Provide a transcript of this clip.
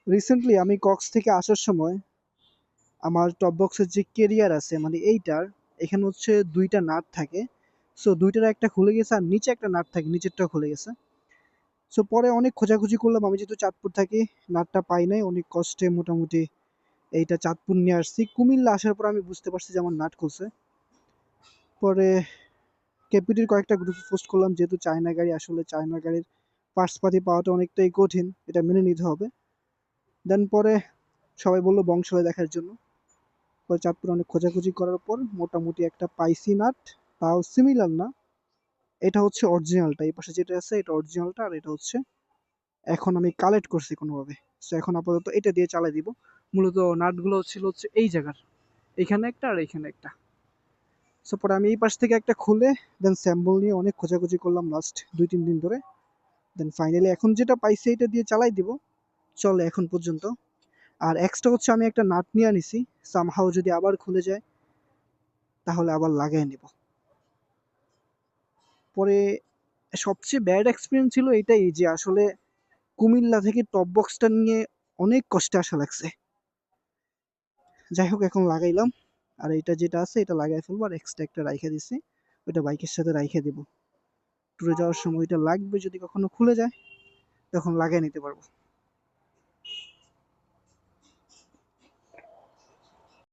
Recently আমি Cox থেকে আসার সময় আমার টপ বক্সের যে কেরিয়ার আছে মানে এইটার, এখানে হচ্ছে দুইটা নাট থাকে। সো দুইটার একটা খুলে গেছে আর নিচে একটা নাট থাকে, নিচেরটাও খুলে গেছে। সো পরে অনেক খোঁজাখুঁজি করলাম, আমি যেহেতু চাঁদপুর থাকি, নাটটা পাই নাই, অনেক কষ্টে মোটামুটি এইটা চাঁদপুর নিয়ে আসছি। কুমিল্লা আসার পর আমি বুঝতে পারছি যে আমার নাট খুলছে। পরে কেপিটির কয়েকটা গ্রুপে পোস্ট করলাম, যেহেতু চায়না গাড়ি, আসলে চায়না গাড়ির পার্টস পাতি পাওয়াটা অনেকটাই কঠিন, এটা মেনে নিতে হবে। দেন পরে সবাই বললো বংশালে দেখার জন্য। পরে চাঁদপুরে অনেক খোঁজাখুঁজি করার পর মোটামুটি একটা পাইসি নাট, তাও সিমিলার না, এটা হচ্ছে অরিজিনালটা, এই পাশে যেটা আছে এটা অরিজিনালটা, আর এটা হচ্ছে এখন আমি কালেক্ট করছি কোনোভাবে। সো এখন আপাতত এটা দিয়ে চালাই দিব। মূলত নাটগুলো হচ্ছে এই জায়গার, এখানে একটা আর এখানে একটা। সো পরে আমি এই পাশ থেকে একটা খুলে দেন স্যাম্বল নিয়ে অনেক খোঁজাখুঁজি করলাম লাস্ট 2-3 দিন ধরে। দেন ফাইনালি এখন যেটা পাইছি এটা দিয়ে চালাই দিব, চলে এখন পর্যন্ত। আর এক্সট্রা হচ্ছে আমি একটা নাট নিয়ে আনিছি, সামহাও যদি আবার খুলে যায় তাহলে আবার লাগাই নিব। পরে সবচেয়ে ব্যাড এক্সপিরিয়েন্স ছিল এটাই যে আসলে কুমিল্লা থেকে টপ বক্সটা নিয়ে অনেক কষ্টে আসা লাগছে। যাই হোক এখন লাগাইলাম, আর এটা যেটা আছে এটা লাগাই ফেলবো, আর এক্সট্রা একটা রাইখে দিছি, ওইটা বাইকের সাথে রাইখে দিব। ট্যুরে যাওয়ার সময় এটা লাগবে, যদি কখনো খুলে যায় তখন লাগাই নিতে পারবো।